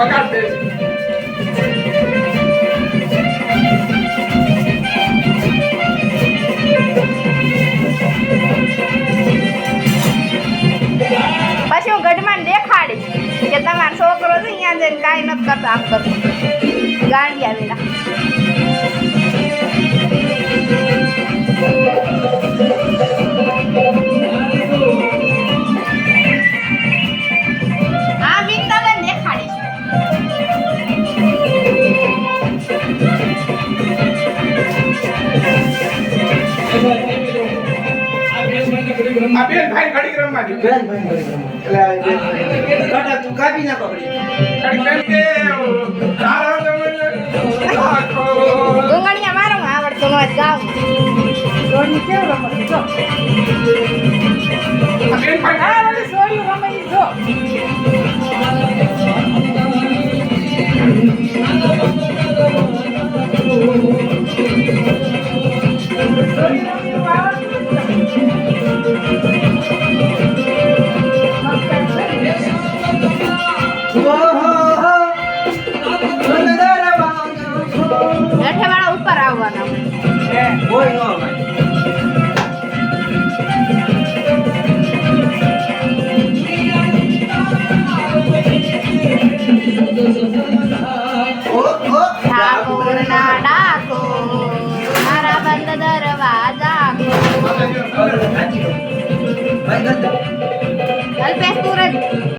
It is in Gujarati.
વગાડ દે પછી હું ગઢમાં દેખાડીશ કે તમારો છોકરો છે અહીંયા જઈને કાંઈ નથી કરતો આમ કરતો ગાંડિયા વેલા હા મીન તમને દેખાડીશ આ બેન ભાઈ ઘડી રમવા દે બેન ભાઈ એટલે કાટા તું કાપી ના પકડી ઘડી બેન કે તારો તમને આખો ડુંગળીયા મારો આવડતું ન ગાવ સોની કેવું રમત જો આ બેન ભાઈ આ વાળી સોની રમે ઈ જો